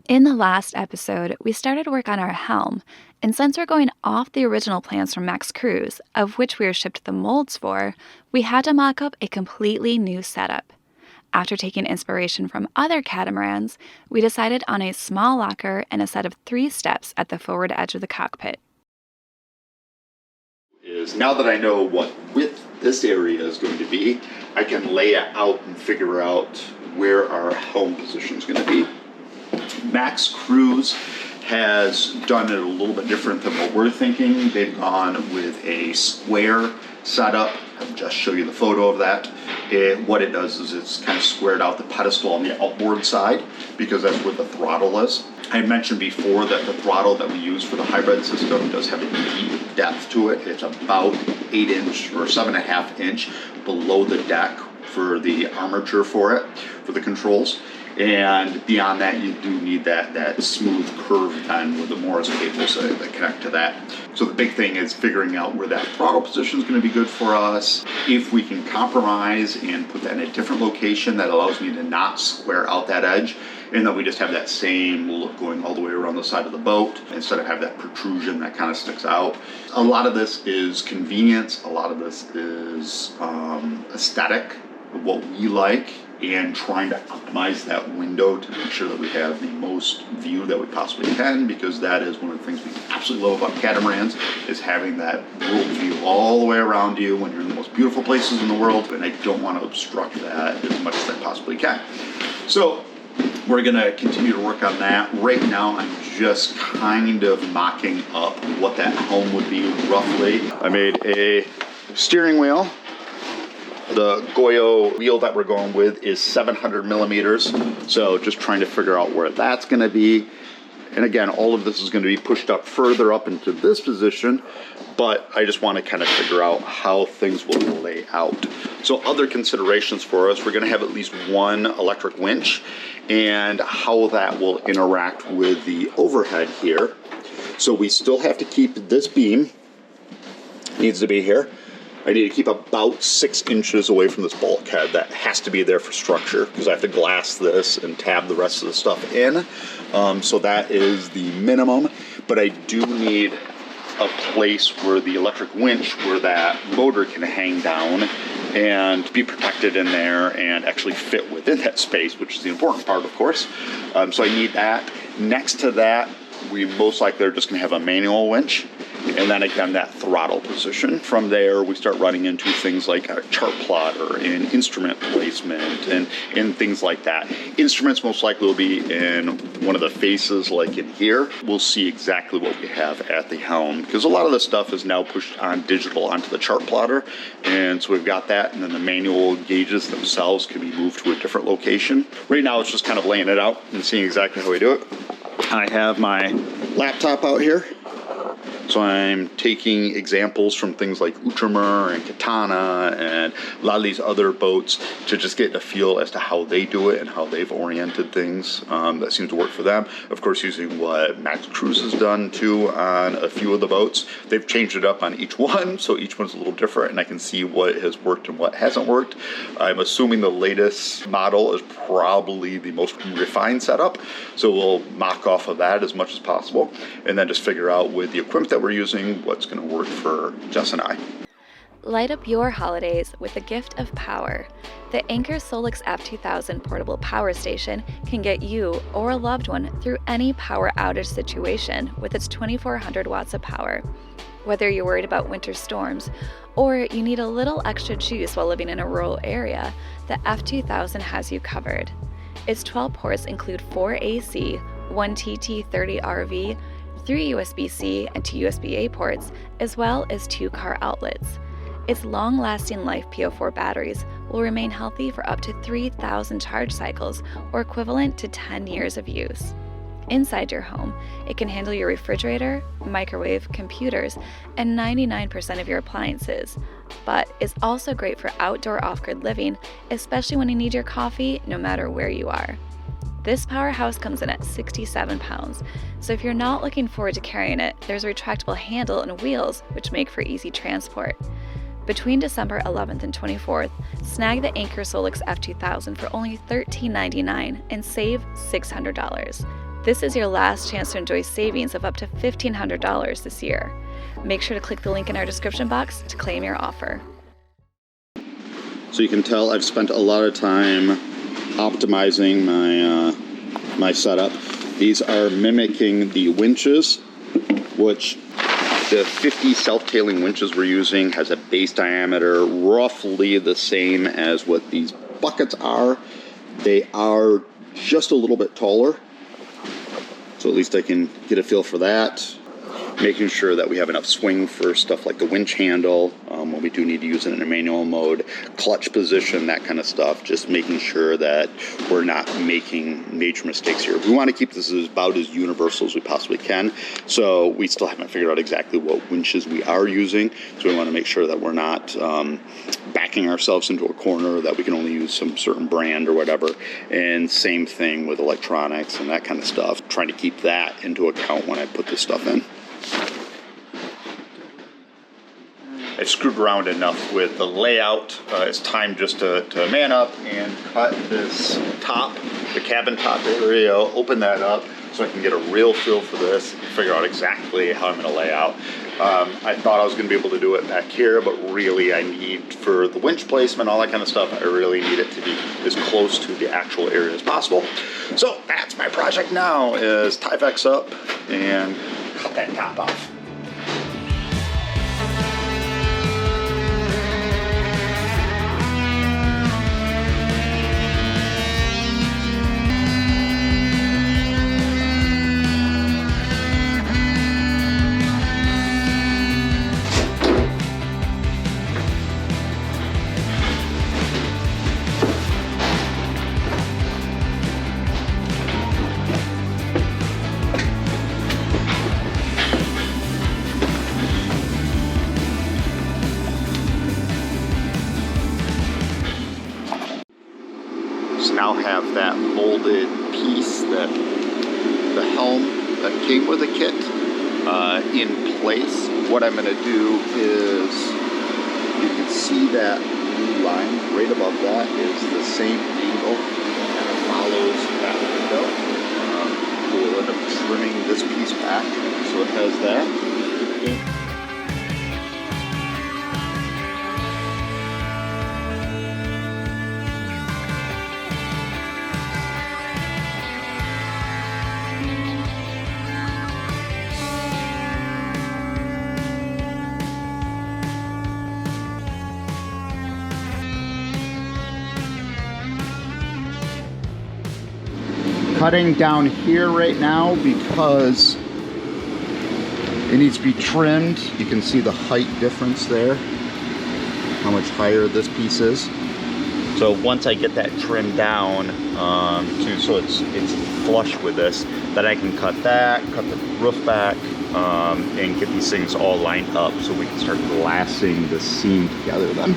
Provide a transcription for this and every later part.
In the last episode, we started work on our Helm, and since we're going off the original plans from Max Cruise, of which we were shipped the molds for, we had to mock up a completely new setup. After taking inspiration from other catamarans, we decided on a small locker and a set of 3 steps at the forward edge of the cockpit. Now that I know what width this area is going to be, I can lay it out and figure out where our helm position is going to be. Max Cruise has done it a little bit different than what we're thinking. They've gone with a square setup. I'll just show you the photo of that. What it does is it's kind of squared out the pedestal on the outboard side because that's where the throttle is. I mentioned before that the throttle that we use for the hybrid system does have a deep depth to it. It's about 8 inch or 7.5 inch below the deck for the armature for it, for the controls. And beyond that, you do need that smooth curved end with the Morse cables that connect to that. So the big thing is figuring out where that throttle position is going to be good for us. If we can compromise and put that in a different location that allows me to not square out that edge, and then we just have that same look going all the way around the side of the boat instead of have that protrusion that kind of sticks out. A lot of this is convenience. A lot of this is aesthetic, what we like, and trying to optimize that window to make sure that we have the most view that we possibly can, because that is one of the things we absolutely love about catamarans, is having that world view all the way around you when you're in the most beautiful places in the world, and I don't want to obstruct that as much as I possibly can. So we're going to continue to work on that. Right now I'm just kind of mocking up what that helm would be roughly. I made a steering wheel. The Goyo wheel that we're going with is 700 millimeters, so just trying to figure out where that's going to be. And again, all of this is going to be pushed up further up into this position, but I just want to kind of figure out how things will lay out. So other considerations for us, we're going to have at least one electric winch, and how that will interact with the overhead here. So we still have to keep this beam, needs to be here. I need to keep about 6 inches away from this bulkhead. That has to be there for structure because I have to glass this and tab the rest of the stuff in. So that is the minimum, but I do need a place where the electric winch, where that motor can hang down and be protected in there and actually fit within that space, which is the important part, of course. So I need that. Next to that, we most likely are just going to have a manual winch. And then again, that throttle position. From there, we start running into things like a chart plotter and instrument placement and things like that. Instruments most likely will be in one of the faces, like in here. We'll see exactly what we have at the helm, because a lot of the stuff is now pushed on digital onto the chart plotter. And so we've got that, and then the manual gauges themselves can be moved to a different location. Right now, it's just kind of laying it out and seeing exactly how we do it. I have my laptop out here. So I'm taking examples from things like Outremer and Katana and a lot of these other boats to just get a feel as to how they do it and how they've oriented things. That seems to work for them. Of course, using what Max Cruise has done too on a few of the boats. They've changed it up on each one, so each one's a little different, and I can see what has worked and what hasn't worked. I'm assuming the latest model is probably the most refined setup, so we'll mock off of that as much as possible, and then just figure out with the equipment that we're using what's going to work for Jess and I. Light up your holidays with the gift of power. The Anker SOLIX F2000 portable power station can get you or a loved one through any power outage situation with its 2400 watts of power. Whether you're worried about winter storms or you need a little extra juice while living in a rural area, the F2000 has you covered. Its 12 ports include 4 AC, 1 TT30RV, 3 USB-C and 2 USB-A ports, as well as 2 car outlets. Its long-lasting life PO4 batteries will remain healthy for up to 3,000 charge cycles, or equivalent to 10 years of use. Inside your home, it can handle your refrigerator, microwave, computers, and 99% of your appliances, but is also great for outdoor off-grid living, especially when you need your coffee no matter where you are. This powerhouse comes in at 67 pounds, so if you're not looking forward to carrying it, there's a retractable handle and wheels which make for easy transport. Between December 11th and 24th, snag the Anker SOLIX F2000 for only $13.99 and save $600. This is your last chance to enjoy savings of up to $1,500 this year. Make sure to click the link in our description box to claim your offer. So you can tell I've spent a lot of time optimizing my setup. These are mimicking the winches, which the 50 self-tailing winches we're using has a base diameter roughly the same as what these buckets are. They are just a little bit taller, so at least I can get a feel for that. Making sure that we have enough swing for stuff like the winch handle, when we do need to use it in a manual mode, clutch position, that kind of stuff. Just making sure that we're not making major mistakes here. We want to keep this about as universal as we possibly can. So we still haven't figured out exactly what winches we are using. So we want to make sure that we're not backing ourselves into a corner, that we can only use some certain brand or whatever. And same thing with electronics and that kind of stuff. Trying to keep that into account when I put this stuff in. I've screwed around enough with the layout. It's time just to man up and cut this top, the cabin top area, open that up so I can get a real feel for this and figure out exactly how I'm going to lay out. I thought I was going to be able to do it back here, but really I need, for the winch placement, all that kind of stuff, I really need it to be as close to the actual area as possible. So that's my project now, is Tyvek's up and cut that top off. Now have that molded piece, that the helm that came with the kit, in place. What I'm going to do is, you can see that blue line right above that is the same angle and it follows that window. We'll end up trimming this piece back so it has that. Cutting down here right now because it needs to be trimmed. You can see the height difference there, how much higher this piece is. So once I get that trimmed down, so it's flush with this, then I can cut that, cut the roof back, and get these things all lined up so we can start glassing the seam together then.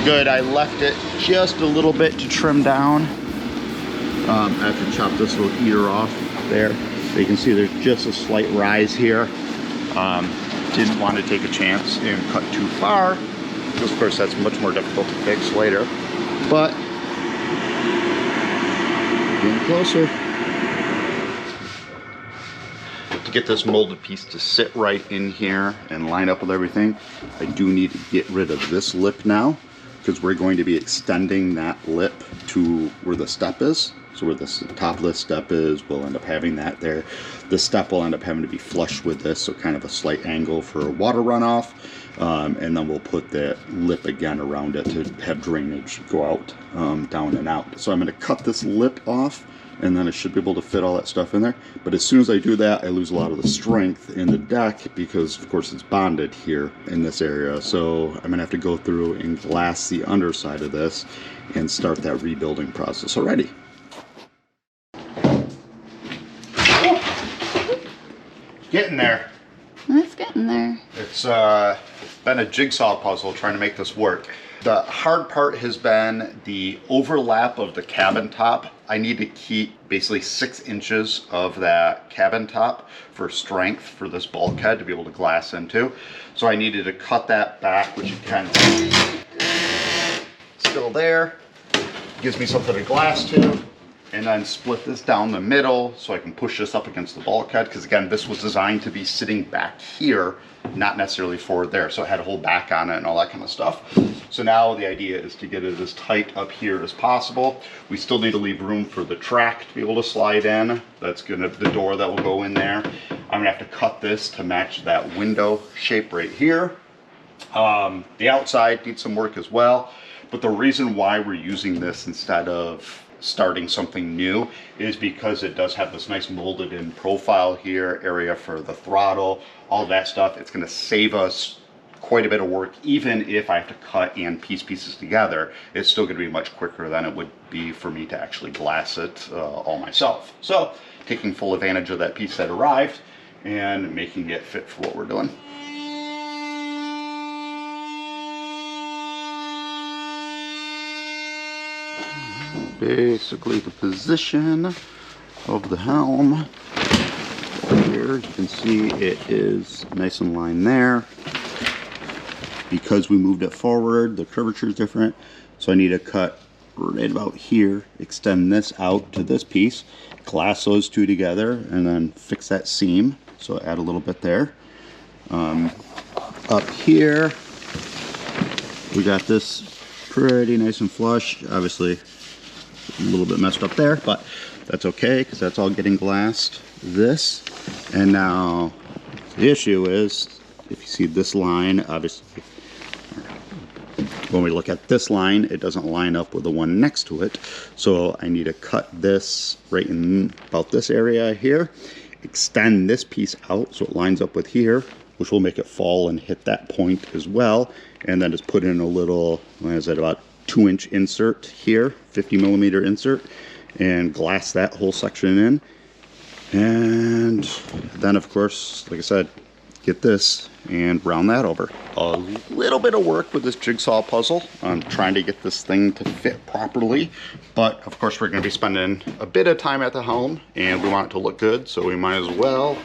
Good. I left it just a little bit to trim down. I have to chop this little eater off there. So you can see there's just a slight rise here. Didn't want to take a chance and cut too far, because of course that's much more difficult to fix later. But getting closer. To get this molded piece to sit right in here and line up with everything, I do need to get rid of this lip now, because we're going to be extending that lip to where the step is. So where the top of the step is, we'll end up having that there. The step will end up having to be flush with this, so kind of a slight angle for water runoff. And then we'll put that lip again around it to have drainage go out, down and out. So I'm going to cut this lip off, and then I should be able to fit all that stuff in there. But as soon as I do that, I lose a lot of the strength in the deck because, of course, it's bonded here in this area. So I'm gonna have to go through and glass the underside of this and start that rebuilding process already. Getting there. It's getting there. It's been a jigsaw puzzle trying to make this work. The hard part has been the overlap of the cabin top. I need to keep basically 6 inches of that cabin top for strength for this bulkhead to be able to glass into. So I needed to cut that back, which you can see still there. Gives me something to glass to. And then split this down the middle so I can push this up against the bulkhead, because again, this was designed to be sitting back here, not necessarily forward there. So it had a whole back on it and all that kind of stuff. So now the idea is to get it as tight up here as possible. We still need to leave room for the track to be able to slide in. That's the door that will go in there. I'm gonna have to cut this to match that window shape right here. The outside needs some work as well, but the reason why we're using this instead of starting something new is because it does have this nice molded in profile here, area for the throttle, all that stuff. It's going to save us quite a bit of work. Even if I have to cut and piece pieces together, it's still going to be much quicker than it would be for me to actually glass it all myself. So taking full advantage of that piece that arrived and making it fit for what we're doing. Basically the position of the helm. Here you can see it is nice and lined there. Because we moved it forward, the curvature is different. So I need to cut right about here, extend this out to this piece, glass those two together, and then fix that seam. So add a little bit there. Up here, we got this pretty nice and flush. Obviously, a little bit messed up there, but that's okay because that's all getting glassed. This, and now the issue is, if you see this line, obviously when we look at this line, it doesn't line up with the one next to it. So I need to cut this right in about this area here, extend this piece out so it lines up with here, which will make it fall and hit that point as well. And then just put in a little, what is it, about 2-inch insert here, 50mm insert, and glass that whole section in. And then of course, like I said, get this and round that over. A little bit of work with this jigsaw puzzle. I'm trying to get this thing to fit properly, but of course we're going to be spending a bit of time at the helm and we want it to look good, so we might as well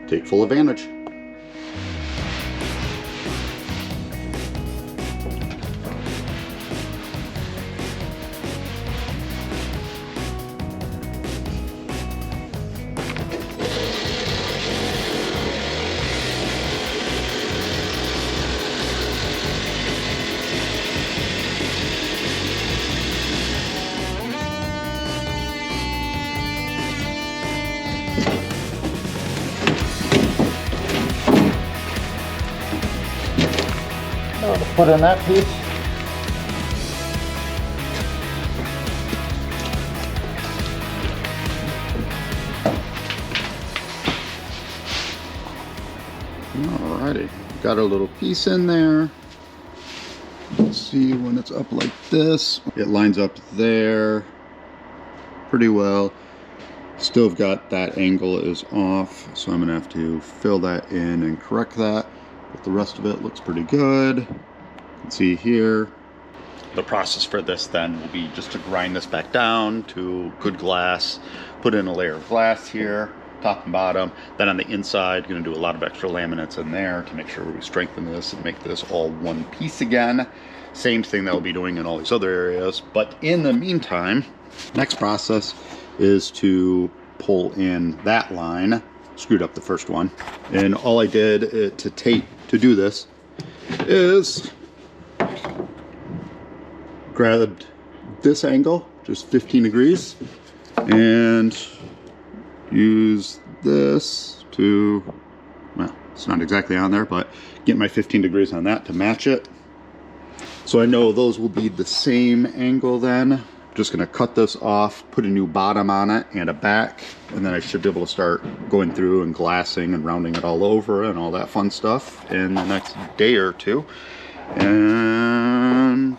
take full advantage. Put in that piece. Alrighty, got a little piece in there. Let's see when it's up like this. It lines up there pretty well. Still have got that angle is off, so I'm gonna have to fill that in and correct that. But the rest of it looks pretty good. You can see here. The process for this then will be just to grind this back down to good glass, put in a layer of glass here, top and bottom. Then on the inside, going to do a lot of extra laminates in there to make sure we strengthen this and make this all one piece again. Same thing that we'll be doing in all these other areas. But in the meantime, next process is to pull in that line. Screwed up the first one. And all I did to do this is grabbed this angle, just 15 degrees, and use this to, well, it's not exactly on there, but get my 15 degrees on that to match it. So I know those will be the same angle then. I'm just gonna cut this off, put a new bottom on it and a back, and then I should be able to start going through and glassing and rounding it all over and all that fun stuff in the next day or two. And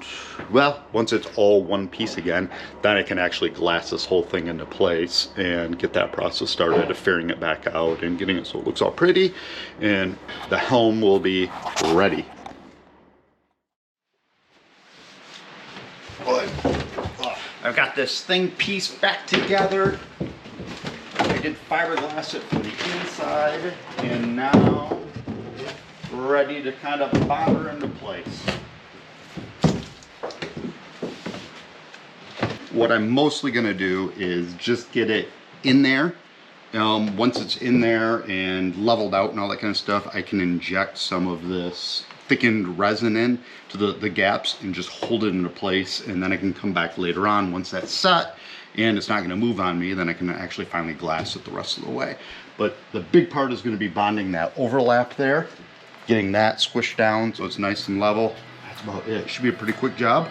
well, once it's all one piece again, then I can actually glass this whole thing into place and get that process started of fairing it back out and getting it so it looks all pretty, and the helm will be ready. I've got this thing pieced back together. I did fiberglass it from the inside, and now ready to kind of bond her into place. What I'm mostly going to do is just get it in there. Once it's in there and leveled out and all that kind of stuff, I can inject some of this thickened resin in to the gaps and just hold it into place, and then I can come back later on once that's set and it's not going to move on me. Then I can actually finally glass it the rest of the way. But the big part is going to be bonding that overlap there, getting that squished down so it's nice and level. That's about it. Should be a pretty quick job.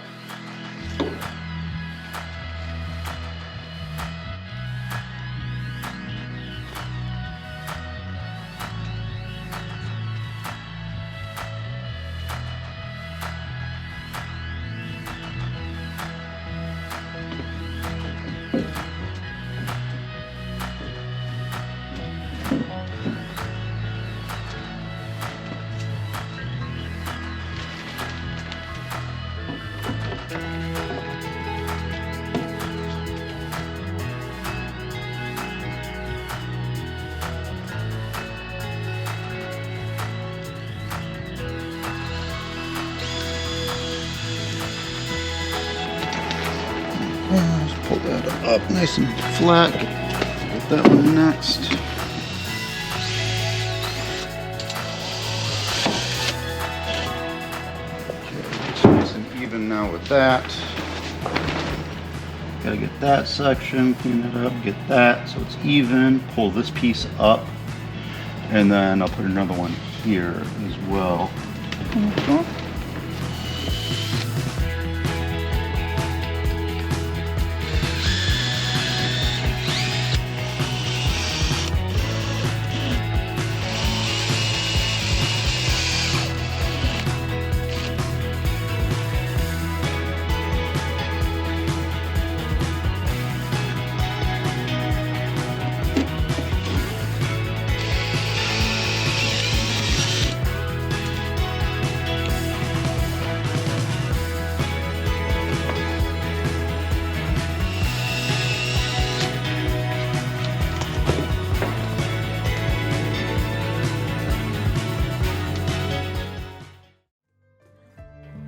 Just pull that up nice and flat. Get that one next. Okay, it's nice and even now with that. Gotta get that section, clean it up, get that so it's even. Pull this piece up, and then I'll put another one here as well. Okay.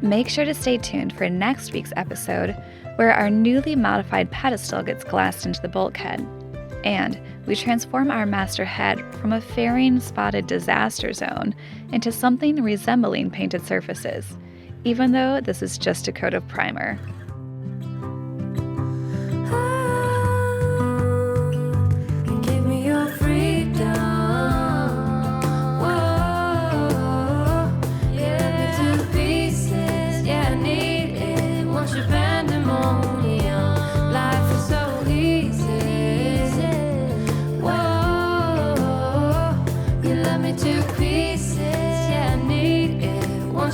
Make sure to stay tuned for next week's episode, where our newly modified pedestal gets glassed into the bulkhead, and we transform our master head from a fairing-spotted disaster zone into something resembling painted surfaces, even though this is just a coat of primer.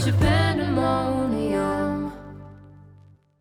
Japan.